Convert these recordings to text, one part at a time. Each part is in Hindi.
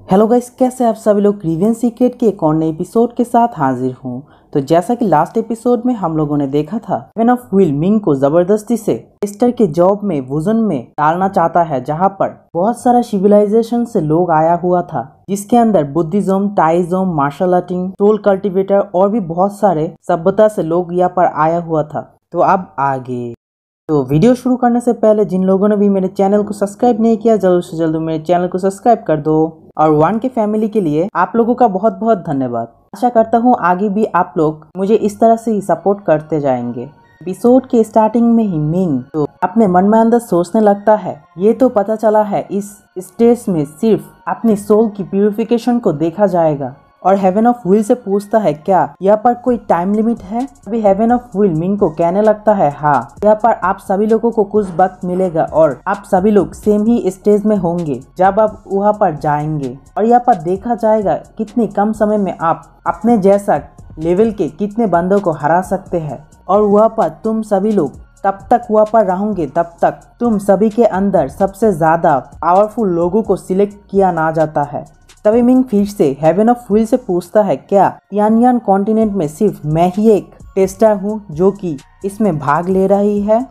हेलो गाइस, कैसे आप सभी लोग। रिवेंज सीक्रेट के एक और नए एपिसोड के साथ हाजिर हूँ। तो जैसा कि लास्ट एपिसोड में हम लोगों ने देखा था, हेवन ऑफ व्हील मिंग को जबरदस्ती से टेस्टर के जॉब में वुजन में डालना चाहता है, जहाँ पर बहुत सारा सिविलाइजेशन से लोग आया हुआ था, जिसके अंदर बुद्धिज्म, टाइज्म, मार्शल आर्टिंग, सोल कल्टिवेटर और भी बहुत सारे सभ्यता से लोग यहाँ पर आया हुआ था। तो अब आगे तो वीडियो शुरू करने से पहले जिन लोगों ने भी मेरे चैनल को सब्सक्राइब नहीं किया, जल्द से जल्द मेरे चैनल को सब्सक्राइब कर दो। और वन के फैमिली के लिए आप लोगों का बहुत बहुत धन्यवाद। आशा करता हूँ आगे भी आप लोग मुझे इस तरह से ही सपोर्ट करते जाएंगे। एपिसोड के स्टार्टिंग में ही मिंग तो अपने मन में अंदर सोचने लगता है, ये तो पता चला है इस स्टेज में सिर्फ अपनी सोल की प्यूरिफिकेशन को देखा जाएगा। और हेवन ऑफ व्हील से पूछता है, क्या यहाँ पर कोई टाइम लिमिट है। अभी हेवन ऑफ व्हील मिंग को कहने लगता है, हाँ, यहाँ पर आप सभी लोगों को कुछ वक्त मिलेगा और आप सभी लोग सेम ही स्टेज में होंगे जब आप वहाँ पर जाएंगे। और यहाँ पर देखा जाएगा कितनी कम समय में आप अपने जैसा लेवल के कितने बंदों को हरा सकते हैं। और वहाँ पर तुम सभी लोग तब तक वहाँ पर रहोगे तब तक तुम सभी के अंदर सबसे ज्यादा पावरफुल लोगों को सिलेक्ट किया ना जाता है। तभी मिंग फिर से हेवन ऑफ व्हील से पूछता है, क्या तियानयान कॉन्टिनेंट में सिर्फ मैं ही एक टेस्टर हूँ जो कि इसमें भाग ले रही है।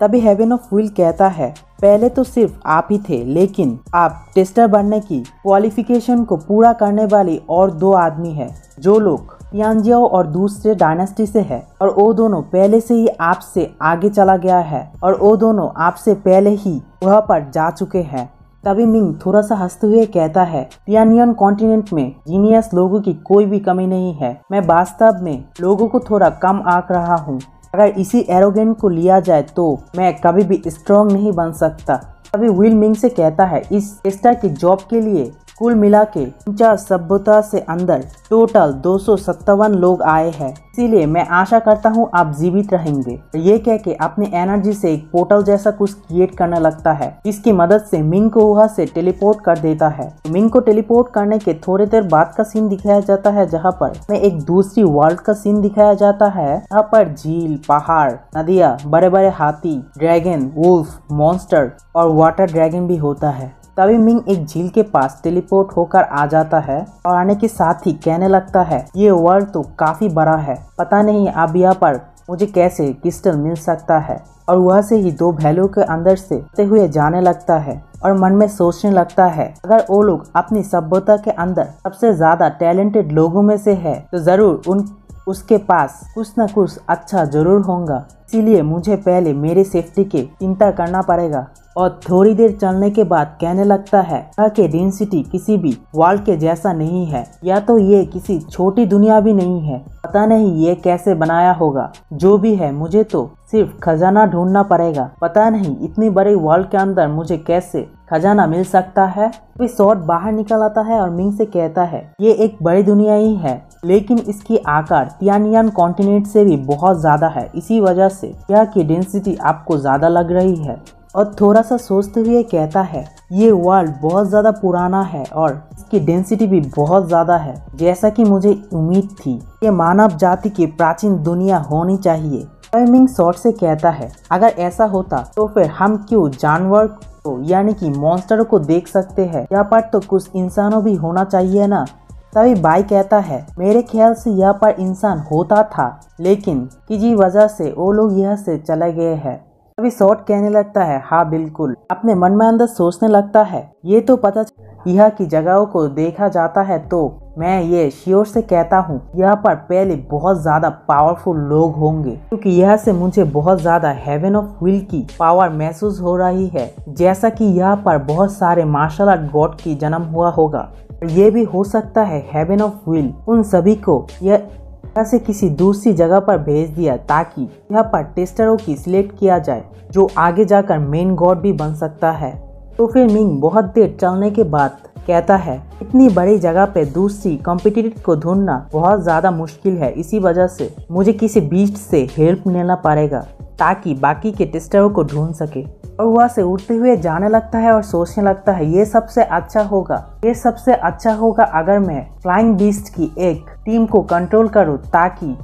तभी हेवन ऑफ व्हील कहता है, पहले तो सिर्फ आप ही थे, लेकिन आप टेस्टर बनने की क्वालिफिकेशन को पूरा करने वाली और दो आदमी है, जो लोग तियानजियाओ और दूसरे डायनेस्टी से है। और वो दोनों पहले से ही आपसे आगे चला गया है और वो दोनों आपसे पहले ही वहाँ पर जा चुके हैं। तभी मिंग थोड़ा सा हंसते हुए कहता है, तियानयान कॉन्टिनेंट में जीनियस लोगों की कोई भी कमी नहीं है। मैं वास्तव में लोगों को थोड़ा कम आंक रहा हूँ। अगर इसी एरोगेंट को लिया जाए तो मैं कभी भी स्ट्रॉन्ग नहीं बन सकता। तभी व्हील मिंग से कहता है, इस टेस्टर की जॉब के लिए कुल मिला के 49 सभ्यता से अंदर टोटल 257 लोग आए हैं, इसीलिए मैं आशा करता हूँ आप जीवित रहेंगे। ये कह के अपनी एनर्जी से एक पोर्टल जैसा कुछ क्रिएट करने लगता है, जिसकी मदद से मिंग को वहाँ से टेलीपोर्ट कर देता है। मिंग को टेलीपोर्ट करने के थोड़ी देर बाद का सीन दिखाया जाता है, जहाँ पर में एक दूसरी वर्ल्ड का सीन दिखाया जाता है, जहाँ पर झील, पहाड़, नदियाँ, बड़े बड़े हाथी, ड्रैगन, वुल्फ, मॉन्स्टर और वाटर ड्रैगन भी होता है। तभी मिंग एक झील के पास टेलीपोर्ट होकर आ जाता है और आने के साथ ही कहने लगता है, ये वर्ल्ड तो काफी बड़ा है, पता नहीं अब यहाँ पर मुझे कैसे क्रिस्टल मिल सकता है। और वहाँ से ही दो भैलों के अंदर से होते हुए जाने लगता है और मन में सोचने लगता है, अगर वो लोग अपनी सभ्यता के अंदर सबसे ज्यादा टैलेंटेड लोगों में से है तो जरूर उसके पास कुछ न कुछ अच्छा जरूर होगा। इसीलिए मुझे पहले मेरी सेफ्टी की चिंता करना पड़ेगा। और थोड़ी देर चलने के बाद कहने लगता है, यहाँ के डेंसिटी किसी भी वर्ल्ड के जैसा नहीं है, या तो ये किसी छोटी दुनिया भी नहीं है, पता नहीं ये कैसे बनाया होगा। जो भी है मुझे तो सिर्फ खजाना ढूंढना पड़ेगा, पता नहीं इतनी बड़ी वर्ल्ड के अंदर मुझे कैसे खजाना मिल सकता है। फिर शॉट बाहर निकल आता है और मिंग से कहता है, ये एक बड़ी दुनिया ही है, लेकिन इसकी आकार तियानयान कॉन्टिनेंट से भी बहुत ज्यादा है, इसी वजह से यहाँ की डेंसिटी आपको ज्यादा लग रही है। और थोड़ा सा सोचते हुए कहता है, ये वर्ल्ड बहुत ज्यादा पुराना है और इसकी डेंसिटी भी बहुत ज्यादा है, जैसा कि मुझे उम्मीद थी। ये मानव जाति की प्राचीन दुनिया होनी चाहिए। मिंग शॉर्ट से कहता है, अगर ऐसा होता तो फिर हम क्यों जानवर को यानी कि मॉन्स्टर को देख सकते हैं, यहाँ पर तो कुछ इंसानों भी होना चाहिए ना। तभी बाई कहता है, मेरे ख्याल से यहाँ पर इंसान होता था, लेकिन किसी वजह से वो लोग यहाँ से चले गए हैं। अभी शॉर्ट कहने लगता है, हाँ बिल्कुल। अपने मन में अंदर सोचने लगता है, ये तो पता यहाँ की जगहों को देखा जाता है तो मैं ये श्योर से कहता हूँ यहाँ पर पहले बहुत ज्यादा पावरफुल लोग होंगे, क्योंकि यहाँ से मुझे बहुत ज्यादा हेवन ऑफ व्हील की पावर महसूस हो रही है, जैसा कि यहाँ पर बहुत सारे मार्शल आर्ट गॉड की जन्म हुआ होगा। ये भी हो सकता है हेवन ऑफ व्हील उन सभी को यहाँ से किसी दूसरी जगह पर भेज दिया, ताकि यहाँ पर टेस्टरों की सिलेक्ट किया जाए, जो आगे जाकर मेन गॉड भी बन सकता है। तो फिर मिंग बहुत देर चलने के बाद कहता है, इतनी बड़ी जगह पे दूसरी कॉम्पिटिटर को ढूंढना बहुत ज्यादा मुश्किल है, इसी वजह से मुझे किसी बीस्ट से हेल्प लेना पड़ेगा ताकि बाकी के टेस्टरों को ढूंढ सके। और वहाँ से उड़ते हुए जाने लगता है और सोचने लगता है, ये सबसे अच्छा होगा अगर मैं फ्लाइंग बीस्ट की एक टीम को कंट्रोल करूँ, ताकि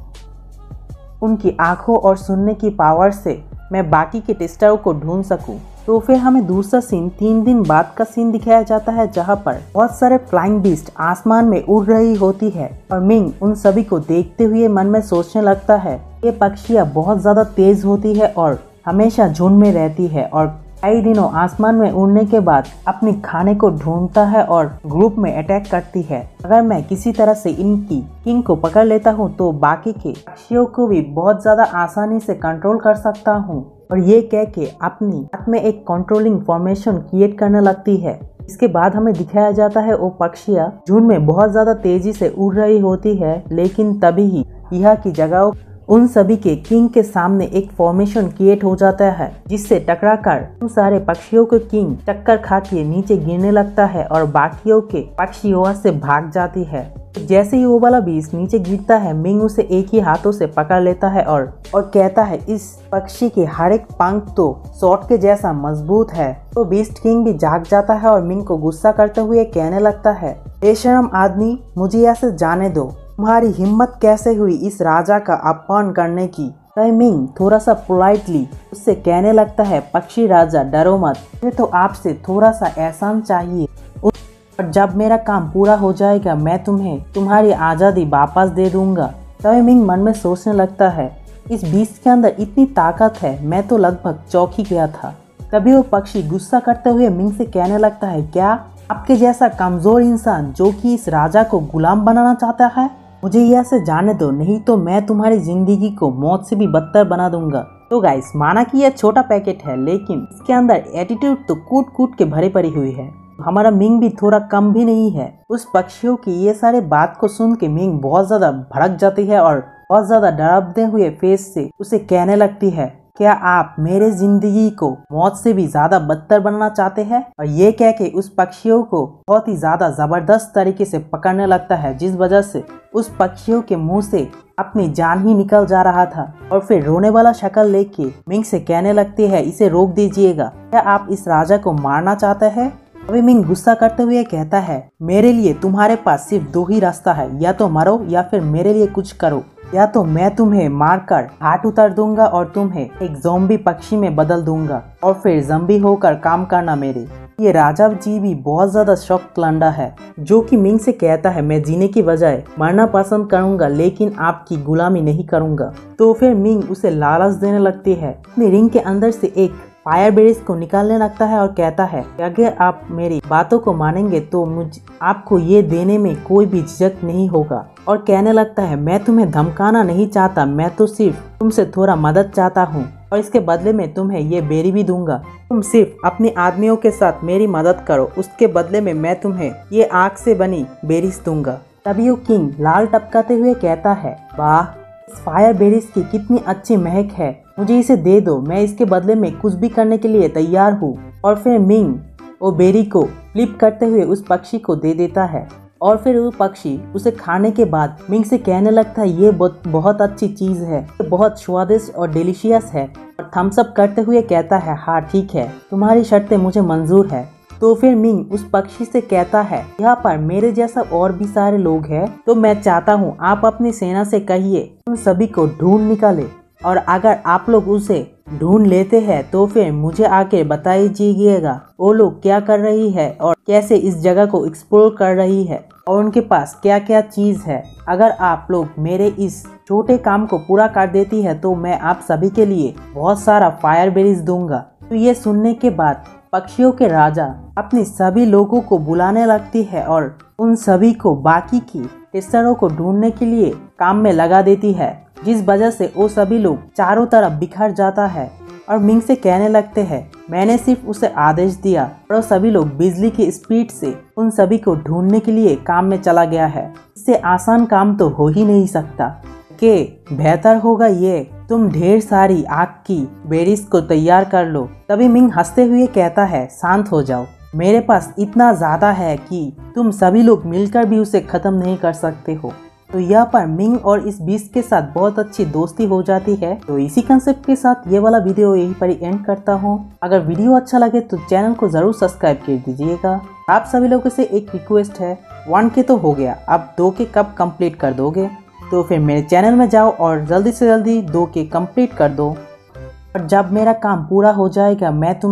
उनकी आंखों और सुनने की पावर से मैं बाकी के टेस्टरों को ढूंढ सकूं। तो फिर हमें दूसरा सीन 3 दिन बाद का सीन दिखाया जाता है, जहां पर बहुत सारे फ्लाइंग बीस्ट आसमान में उड़ रही होती है और मिंग उन सभी को देखते हुए मन में सोचने लगता है ये पक्षियाँ बहुत ज्यादा तेज होती है और हमेशा झुंड में रहती है और कई दिनों आसमान में उड़ने के बाद अपने खाने को ढूंढता है और ग्रुप में अटैक करती है। अगर मैं किसी तरह से इनकी किंग को पकड़ लेता हूँ तो बाकी के पक्षियों को भी बहुत ज्यादा आसानी से कंट्रोल कर सकता हूँ। और ये कह के अपनी हाथ में एक कंट्रोलिंग फॉर्मेशन क्रिएट करने लगती है। इसके बाद हमें दिखाया जाता है वो पक्षियाँ झुंड में बहुत ज्यादा तेजी से उड़ रही होती है, लेकिन तभी ही यह की जगह उन सभी के किंग के सामने एक फॉर्मेशन क्रिएट हो जाता है, जिससे टकराकर उन सारे पक्षियों के किंग टक्कर खा के नीचे गिरने लगता है और बाकियों के पक्षियों से भाग जाती है। जैसे ही वो वाला बीस्ट नीचे गिरता है, मिंग उसे एक ही हाथों से पकड़ लेता है और कहता है इस पक्षी के हर एक पंख तो शॉट के जैसा मजबूत है। तो बीस्ट किंग भी जाग जाता है और मिंग को गुस्सा करते हुए कहने लगता है बेशरम आदमी, मुझे ऐसे जाने दो, तुम्हारी हिम्मत कैसे हुई इस राजा का अपमान करने की। मिंग थोड़ा सा पोलाइटली उससे कहने लगता है पक्षी राजा डरो मत, मुझे तो आपसे थोड़ा सा एहसान चाहिए और जब मेरा काम पूरा हो जाएगा मैं तुम्हें तुम्हारी आज़ादी वापस दे दूंगा। तभी मिंग मन में सोचने लगता है इस बीस्ट के अंदर इतनी ताकत है, मैं तो लगभग चौंक ही गया था। तभी वो पक्षी गुस्सा करते हुए मिंग से कहने लगता है क्या आपके जैसा कमजोर इंसान जो कि इस राजा को गुलाम बनाना चाहता है, मुझे यह से जाने दो, नहीं तो मैं तुम्हारी जिंदगी को मौत से भी बदतर बना दूंगा। तो गाइस, माना कि यह छोटा पैकेट है, लेकिन इसके अंदर एटीट्यूड तो कूट कूट के भरी पड़ी हुई है। हमारा मिंग भी थोड़ा कम भी नहीं है। उस पक्षियों की ये सारे बात को सुन के मिंग बहुत ज्यादा भड़क जाती है और बहुत ज्यादा डरावते हुए फेस से उसे कहने लगती है क्या आप मेरे जिंदगी को मौत से भी ज्यादा बदतर बनाना चाहते हैं। और ये कह के उस पक्षियों को बहुत ही ज्यादा जबरदस्त तरीके से पकड़ने लगता है, जिस वजह से उस पक्षियों के मुंह से अपनी जान ही निकल जा रहा था। और फिर रोने वाला शक्ल लेके मिंग से कहने लगती है इसे रोक दीजिएगा, क्या आप इस राजा को मारना चाहते हैं। अभी मिंग गुस्सा करते हुए कहता है मेरे लिए तुम्हारे पास सिर्फ 2 ही रास्ता है, या तो मरो या फिर मेरे लिए कुछ करो, या तो मैं तुम्हें मारकर हाथ उतार दूंगा और तुम्हें एक ज़ॉम्बी पक्षी में बदल दूंगा और फिर ज़ॉम्बी होकर काम करना मेरे। ये राजा जी भी बहुत ज्यादा शौक लंडा है, जो कि मिंग से कहता है मैं जीने की बजाय मरना पसंद करूंगा, लेकिन आपकी गुलामी नहीं करूंगा। तो फिर मिंग उसे लालच देने लगती है। अपनी रिंग के अंदर से एक फायर बेरिस को निकालने लगता है और कहता है अगर आप मेरी बातों को मानेंगे तो मुझे आपको ये देने में कोई भी झिझक नहीं होगा। और कहने लगता है मैं तुम्हें धमकाना नहीं चाहता, मैं तो सिर्फ तुमसे थोड़ा मदद चाहता हूँ और इसके बदले में तुम्हें ये बेरी भी दूंगा। तुम सिर्फ अपने आदमियों के साथ मेरी मदद करो, उसके बदले में मैं तुम्हें ये आग से बनी बेरिस दूंगा। तभी वो किंग लाल टपकाते हुए कहता है वाह, इस फायर बेरिस की कितनी अच्छी महक है, मुझे इसे दे दो, मैं इसके बदले में कुछ भी करने के लिए तैयार हूँ। और फिर मिंग वो बेरी को फ्लिप करते हुए उस पक्षी को दे देता है और फिर वो पक्षी उसे खाने के बाद मिंग से कहने लगता है ये बहुत अच्छी चीज़ है, ये बहुत स्वादिष्ट और डिलीशियस है। और थम्स अप करते हुए कहता है हाँ ठीक है, तुम्हारी शर्तें मुझे मंजूर है। तो फिर मिंग उस पक्षी से कहता है यहाँ पर मेरे जैसा और भी सारे लोग हैं, तो मैं चाहता हूँ आप अपनी सेना से कहिए उन सभी को ढूंढ निकाले, और अगर आप लोग उसे ढूंढ लेते हैं तो फिर मुझे आके बताइएगा वो लोग क्या कर रही है और कैसे इस जगह को एक्सप्लोर कर रही है और उनके पास क्या क्या चीज़ है। अगर आप लोग मेरे इस छोटे काम को पूरा कर देती है तो मैं आप सभी के लिए बहुत सारा फायर बेरीज दूंगा। तो ये सुनने के बाद पक्षियों के राजा अपने सभी लोगों को बुलाने लगती है और उन सभी को बाकी की टेस्टरों को ढूंढने के लिए काम में लगा देती है, जिस वजह से वो सभी लोग चारों तरफ बिखर जाता है। और मिंग से कहने लगते हैं मैंने सिर्फ उसे आदेश दिया और सभी लोग बिजली की स्पीड से उन सभी को ढूंढने के लिए काम में चला गया है। इससे आसान काम तो हो ही नहीं सकता कि बेहतर होगा ये तुम ढेर सारी आग की बेरीज को तैयार कर लो। तभी मिंग हंसते हुए कहता है शांत हो जाओ, मेरे पास इतना ज्यादा है कि तुम सभी लोग मिलकर भी उसे खत्म नहीं कर सकते हो। तो यहाँ पर मिंग और इस बीस्ट के साथ बहुत अच्छी दोस्ती हो जाती है। तो इसी कंसेप्ट के साथ ये वाला वीडियो यहीं पर एंड करता हूँ। अगर वीडियो अच्छा लगे तो चैनल को जरूर सब्सक्राइब कर दीजिएगा। आप सभी लोगों से एक रिक्वेस्ट है, 1 के तो हो गया, अब 2 के कब कंप्लीट कर दोगे? तो फिर मेरे चैनल में जाओ और जल्दी से जल्दी 2 के कंप्लीट कर दो। और जब मेरा काम पूरा हो जाएगा मैं तुम